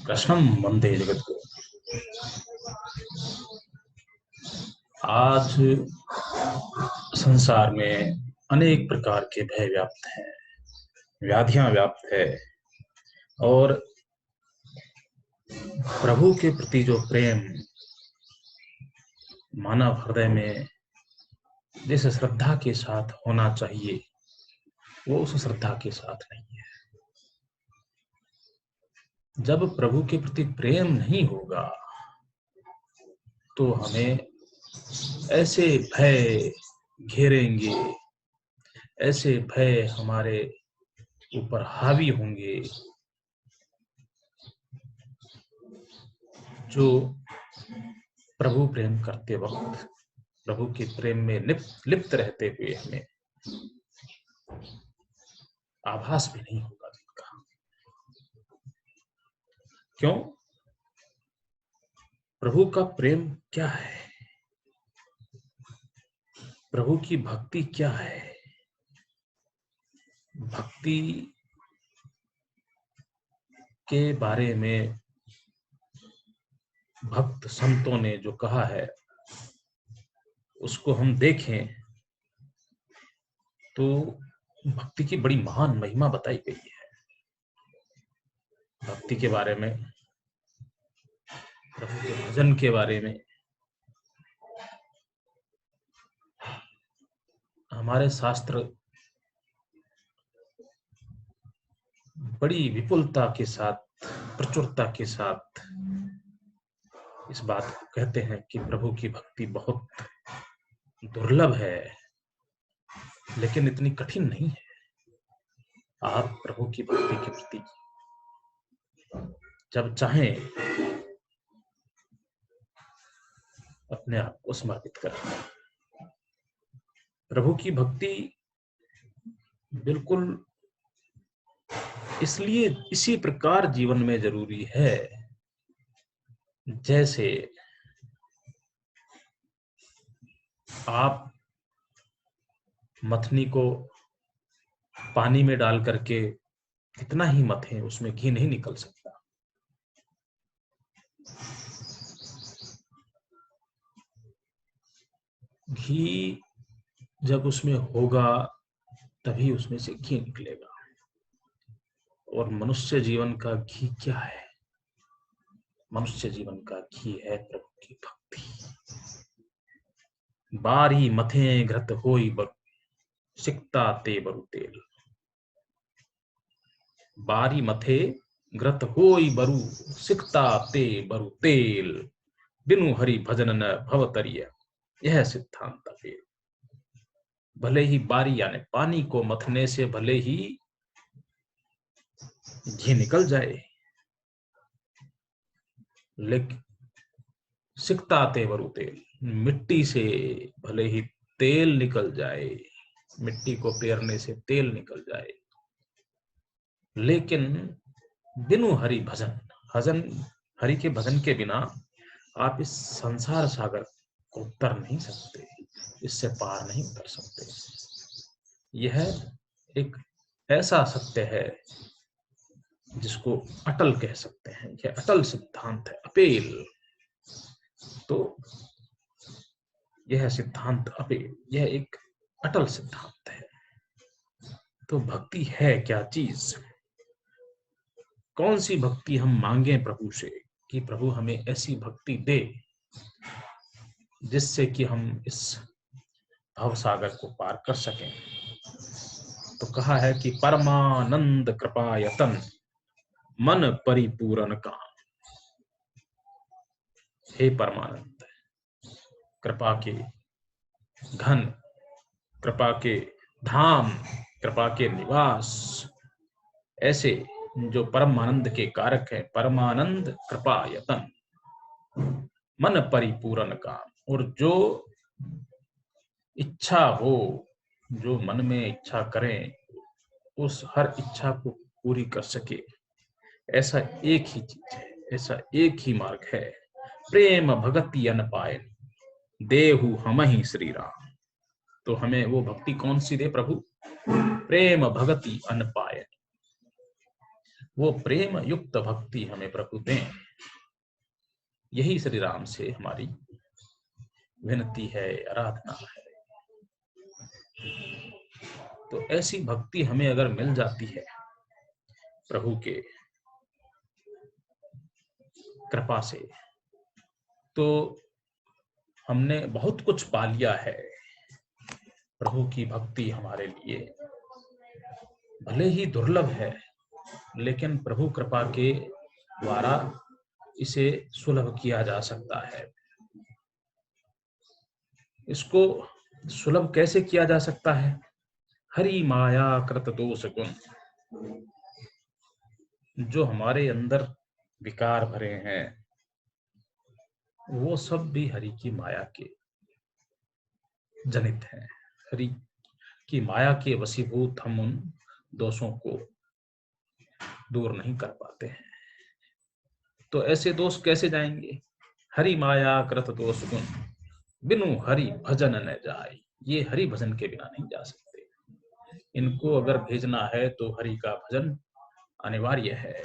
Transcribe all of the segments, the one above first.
कृष्णं वंदे जगद्गुरुं। आज संसार में अनेक प्रकार के भय व्याप्त हैं, व्याधियां व्याप्त है, और प्रभु के प्रति जो प्रेम मानव हृदय में जिस श्रद्धा के साथ होना चाहिए वो उस श्रद्धा के साथ नहीं है। जब प्रभु के प्रति प्रेम नहीं होगा तो हमें ऐसे भय घेरेंगे, ऐसे भय हमारे ऊपर हावी होंगे जो प्रभु प्रेम करते वक्त, प्रभु के प्रेम में लिप्त रहते हुए हमें आभास भी नहीं होगा जिनका। क्यों? प्रभु का प्रेम क्या है, प्रभु की भक्ति क्या है। भक्ति के बारे में भक्त संतों ने जो कहा है उसको हम देखें तो भक्ति की बड़ी महान महिमा बताई गई है। भक्ति के बारे में, प्रभु के भजन के बारे में हमारे शास्त्र बड़ी विपुलता के साथ, प्रचुरता के साथ इस बात को कहते हैं कि प्रभु की भक्ति बहुत दुर्लभ है, लेकिन इतनी कठिन नहीं है। आप प्रभु की भक्ति के प्रति जब चाहें अपने आप को समर्पित करें। प्रभु की भक्ति बिल्कुल इसलिए इसी प्रकार जीवन में जरूरी है जैसे आप मथनी को पानी में डाल करके कितना ही मथें, उसमें घी नहीं निकल सकता। घी जब उसमें होगा तभी उसमें से घी निकलेगा। और मनुष्य जीवन का घी क्या है? मनुष्य जीवन का घी है प्रभु की भक्ति। बारी मथे घृत होई बरु, सिकता ते बरु तेल। बारी मथे घृत होई बरु, सिकता ते बरु तेल। बिनु हरि भजन न भवतरिय, यह सिद्धांत है। भले ही बारी यानी पानी को मथने से भले ही घी निकल जाए, लेकिन सिकता ते बरु तेल, मिट्टी से भले ही तेल निकल जाए, मिट्टी को पेरने से तेल निकल जाए, लेकिन बिनु हरि भजन, हरि के भजन के बिना आप इस संसार सागर को उतर नहीं सकते, इससे पार नहीं उतर सकते। यह एक ऐसा सत्य है जिसको अटल कह सकते हैं। यह अटल सिद्धांत है, अपेल। तो यह सिद्धांत अपेल, यह एक अटल सिद्धांत है। तो भक्ति है क्या चीज? कौन सी भक्ति हम मांगे प्रभु से कि प्रभु हमें ऐसी भक्ति दे जिससे कि हम इस भवसागर को पार कर सकें। तो कहा है कि परमानंद कृपायतन मन परिपूर्ण का। हे परमानंद, कृपा के घन, कृपा के धाम, कृपा के निवास, ऐसे जो परम आनंद के कारक है, परमानंद कृपायतन मन परिपूर्ण का। और जो इच्छा हो, जो मन में इच्छा करें, उस हर इच्छा को पूरी कर सके, ऐसा एक ही चीज है, ऐसा एक ही मार्ग है। प्रेम भगति अन पायन, देहु हमहि श्री राम। तो हमें वो भक्ति कौन सी दे प्रभु? प्रेम भगति अन पायन। वो प्रेम युक्त भक्ति हमें प्रभु दें। यही श्री राम से हमारी विनती है, आराधना है। तो ऐसी भक्ति हमें अगर मिल जाती है प्रभु के कृपा से, तो हमने बहुत कुछ पा लिया है। प्रभु की भक्ति हमारे लिए भले ही दुर्लभ है, लेकिन प्रभु कृपा के द्वारा इसे सुलभ किया जा सकता है। इसको सुलभ कैसे किया जा सकता है? हरि माया कृत दोष गुण, जो हमारे अंदर विकार भरे हैं वो सब भी हरि की माया के जनित हैं। हरि की माया के वशीभूत हम उन दोषों को दूर नहीं कर पाते हैं। तो ऐसे दोष कैसे जाएंगे? हरि माया कृत दोष गुण, बिनु हरि भजन न जाए। ये हरि भजन के बिना नहीं जा सकते। इनको अगर भेजना है तो हरि का भजन अनिवार्य है।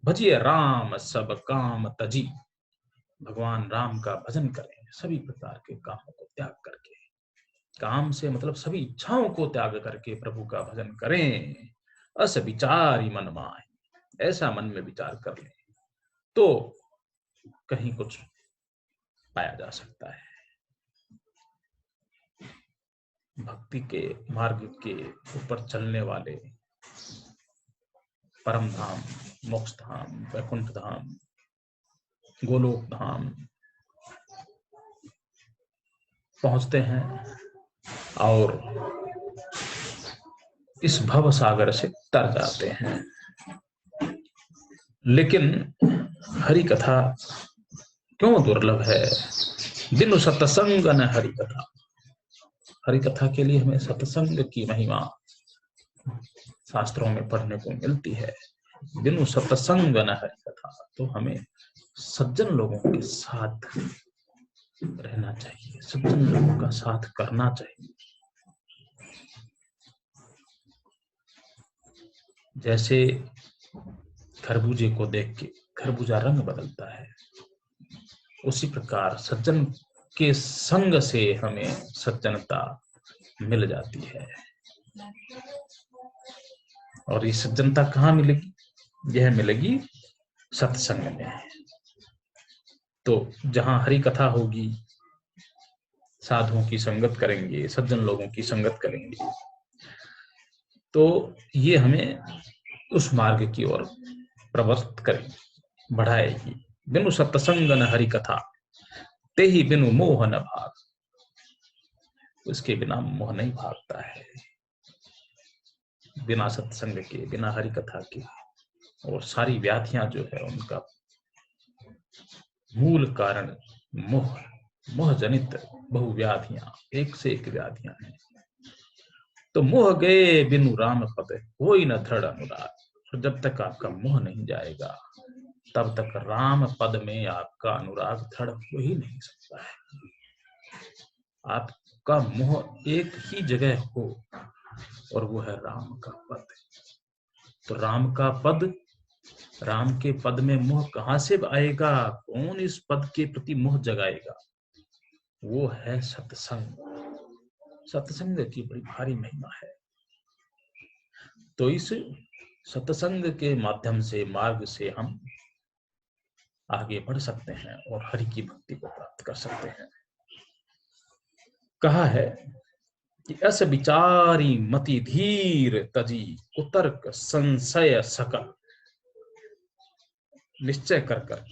भजिए राम सब काम तजी, भगवान राम का भजन करें सभी प्रकार के कामों को त्याग करके। काम से मतलब सभी इच्छाओं को त्याग करके प्रभु का भजन करें। अस विचारी मन माय, ऐसा मन में विचार कर लें तो कहीं कुछ पाया जा सकता है। भक्ति के मार्ग के ऊपर चलने वाले परम धाम, मोक्ष धाम, वैकुंठ धाम, गोलोक धाम पहुंचते हैं और इस भव सागर से तर जाते हैं। लेकिन हरि कथा क्यों दुर्लभ है? बिनु सत्संग न हरि कथा। हरि कथा के लिए हमें सत्संग की महिमा शास्त्रों में पढ़ने को मिलती है। बिनु सत्संग न हरि कथा, तो हमें सज्जन लोगों के साथ रहना चाहिए, सज्जन लोगों का साथ करना चाहिए। जैसे खरबूजे को देख के खरबूजा रंग बदलता है, उसी प्रकार सज्जन के संग से हमें सज्जनता मिल जाती है। और ये सज्जनता कहाँ मिलेगी? यह मिलेगी सत्संग में। तो जहां हरि कथा होगी, साधुओं की संगत करेंगे, सज्जन लोगों की संगत करेंगे, तो ये हमें उस मार्ग की ओर प्रवृत्त करेगी, बढ़ाएगी। बिनु सत्संग न हरि कथा, ते ही बिनु मोह न भाग। उसके बिना मोह नहीं भागता है। बिना सत्संग के, बिना हरि कथा के, और सारी व्याधियां जो है उनका मूल कारण मोह, मोह जनित बहु व्याधियां, एक से एक व्याधियां हैं। तो मोह गए बिनु राम पद, कोई न दृढ़ अनुराग। और जब तक आपका मोह नहीं जाएगा, तब तक राम पद में आपका अनुराग दृढ़ हो ही नहीं सकता है। आपका मोह एक ही जगह हो, और वो है राम का पद। तो राम का पद, राम के पद में मोह कहां से आएगा? कौन इस पद के प्रति मोह जगाएगा? वो है सत्संग। सत्संग की बड़ी भारी महिमा है। तो इस सत्संग के माध्यम से, मार्ग से हम आगे बढ़ सकते हैं और हरि की भक्ति को प्राप्त कर सकते हैं। कहा है कि अस विचारी मति धीर तजी, कुतर्क संशय सकल। निश्चय कर कर,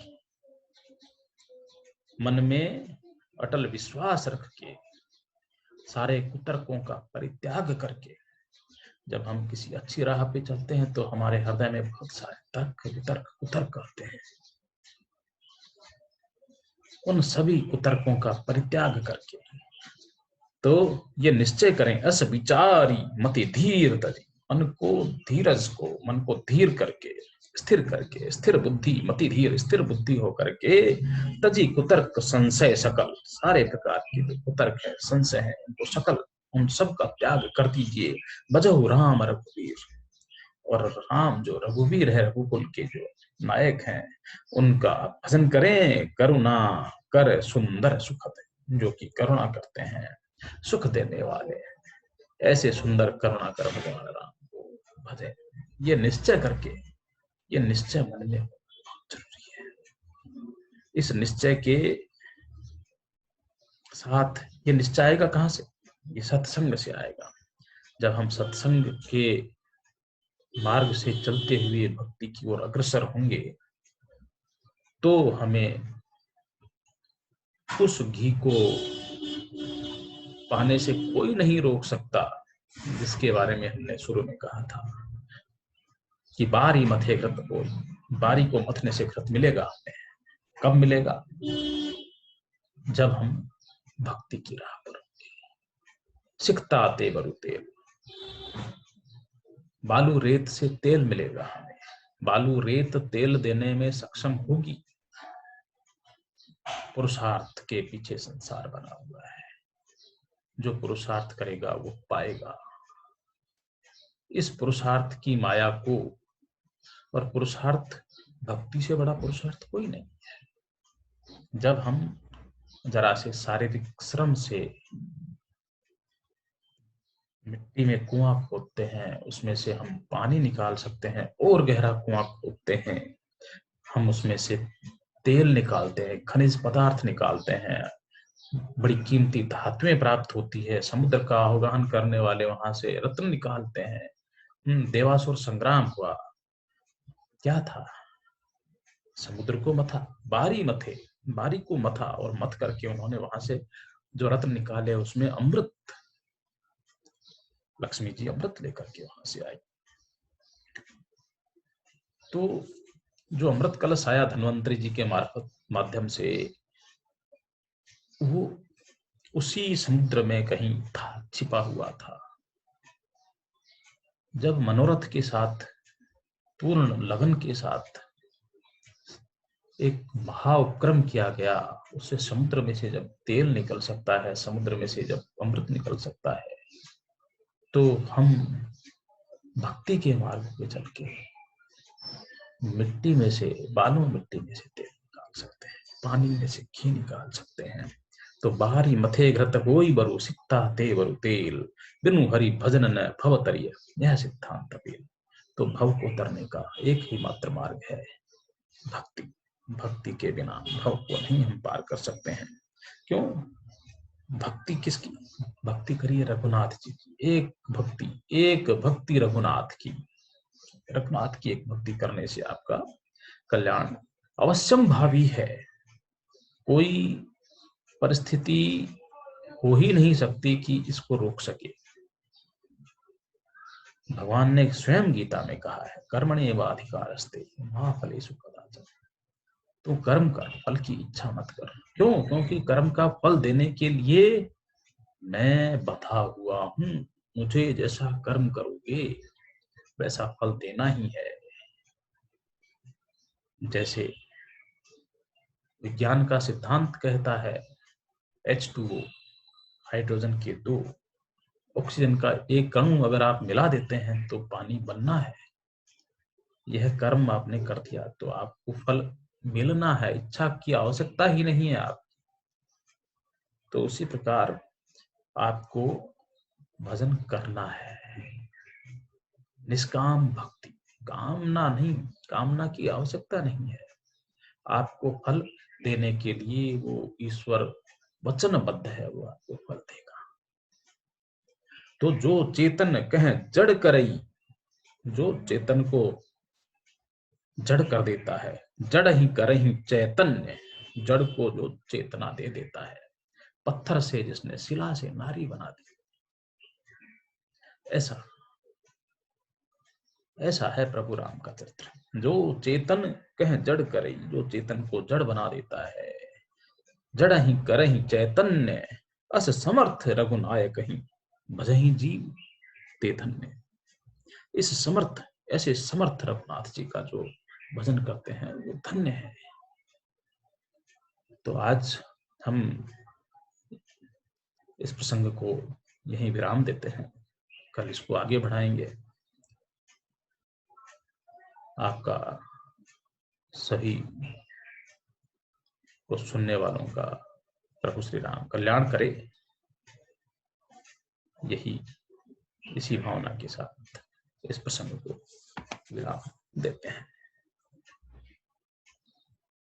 मन में अटल विश्वास रख के, सारे कुतर्कों का परित्याग करके, जब हम किसी अच्छी राह पे चलते हैं तो हमारे हृदय में बहुत सारे तर्क, वितर्क, कुतर्क आते हैं। उन सभी कुतर्कों का परित्याग करके तो ये निश्चय करें, अस विचारी मति धीर तजी, मन को, धीरज को, मन को धीर करके, स्थिर करके, स्थिर बुद्धि, मति धीर, स्थिर बुद्धि होकर के, तजी कुतर्क संशय सकल, सारे प्रकार के जो कुतर्क है, संशय है, उनको सकल, उन सब का त्याग कर दीजिए। बजहु राम रघुवीर, और राम जो रघुवीर है, रघुकुल के जो नायक हैं, उनका भजन करें। करुणा कर सुंदर सुखद, जो कि करुणा करते हैं, सुख देने वाले, ऐसे सुंदर करुणा कर भगवान राम को भजे। ये निश्चय करके, ये निश्चय मन में बहुत जरूरी है। इस निश्चय के साथ, ये निश्चय आएगा कहां से? ये सत्संग से आएगा। जब हम सत्संग के मार्ग से चलते हुए भक्ति की ओर अग्रसर होंगे, तो हमें उस घी को पाने से कोई नहीं रोक सकता, जिसके बारे में हमने शुरू में कहा था कि बारी मथे घृत बोल। बारी को मथने से घृत मिलेगा हमें। कब मिलेगा? जब हम भक्ति की राह पर होंगे। सिकता तेवरु तेल, बालू रेत से तेल मिलेगा हमें। बालू रेत तेल देने में सक्षम होगी। पुरुषार्थ के पीछे संसार बना हुआ है। जो पुरुषार्थ करेगा वो पाएगा। इस पुरुषार्थ की माया को, और पुरुषार्थ, भक्ति से बड़ा पुरुषार्थ कोई नहीं है। जब हम जरा से शारीरिक श्रम से मिट्टी में कुआं खोदते हैं, उसमें से हम पानी निकाल सकते हैं, और गहरा कुआं खोदते हैं, हम उसमें से तेल निकालते हैं, खनिज पदार्थ निकालते हैं, बड़ी कीमती धातुएं प्राप्त होती है, समुद्र का आह्वान करने वाले वहां से रत्न निकालते हैं। देवासुर संग्राम हुआ, क्या था? समुद्र को मथा, बारी मथे, बारी को मथा, और मथ करके उन्होंने वहां से जो रत्न निकाले, उसमें अमृत, लक्ष्मी जी अमृत लेकर के वहां से आई। तो जो अमृत कलश आया धन्वंतरी जी के माध्यम से, वो उसी समुद्र में कहीं था, छिपा हुआ था। जब मनोरथ के साथ, पूर्ण लगन के साथ एक महाउपक्रम किया गया, उससे समुद्र में से जब तेल निकल सकता है, समुद्र में से जब अमृत निकल सकता है, तो हम भक्ति के मार्ग पे चल के मिट्टी में से, बालू मिट्टी में से तेल निकाल सकते हैं, पानी में से घी निकाल सकते हैं। तो बाहरी मथे घृत होई बरु, सिकता ते बरु तेल, बिनु हरि भजन न भव तरिय, यह सिद्धांत पेल। तो भव को तरने का एक ही मात्र मार्ग है, भक्ति। भक्ति के बिना भव को नहीं हम पार कर सकते हैं। क्यों? भक्ति किसकी? भक्ति करिए रघुनाथ जी की। एक भक्ति रघुनाथ की। रघुनाथ की एक भक्ति करने से आपका कल्याण अवश्यम भावी है। कोई परिस्थिति हो ही नहीं सकती कि इसको रोक सके। भगवान ने स्वयं गीता में कहा है, कर्मण्येवाधिकारस्ते मा फलेषु कदाचन। तो कर्म कर, फल की इच्छा मत कर। क्यों? क्योंकि कर्म का फल देने के लिए मैं बंधा हुआ हूं। मुझे जैसा कर्म करोगे वैसा फल देना ही है। जैसे विज्ञान का सिद्धांत कहता है, H2O, हाइड्रोजन के दो, ऑक्सीजन का एक अणु अगर आप मिला देते हैं तो पानी बनना है। यह कर्म आपने कर दिया तो आपको फल मिलना है, इच्छा की आवश्यकता ही नहीं है आप। तो उसी प्रकार आपको भजन करना है, निष्काम भक्ति। कामना नहीं, कामना की आवश्यकता नहीं है। आपको फल देने के लिए वो ईश्वर वचनबद्ध है, वो आपको फल देगा। तो जो चेतन कहे जड़ करई, जो चेतन को जड़ कर देता है, जड़ ही करही चैतन्य, जड़ को जो चेतना दे देता है, पत्थर से जिसने शिला से नारी बना दी, ऐसा ऐसा है प्रभु राम का चरित्र। जो चेतन कह जड़ करे, जो चेतन को जड़ बना देता है, जड़ ही करही चैतन्य, अस समर्थ रघुनायक ही भजहि जीव ते धन्य। इस समर्थ, ऐसे समर्थ रघुनाथ जी का जो भजन करते हैं वो धन्य है। तो आज हम इस प्रसंग को यहीं विराम देते हैं, कल इसको आगे बढ़ाएंगे। आपका सभी को सुनने वालों का प्रभु श्री राम कल्याण करे। यही इसी भावना के साथ इस प्रसंग को विराम देते हैं।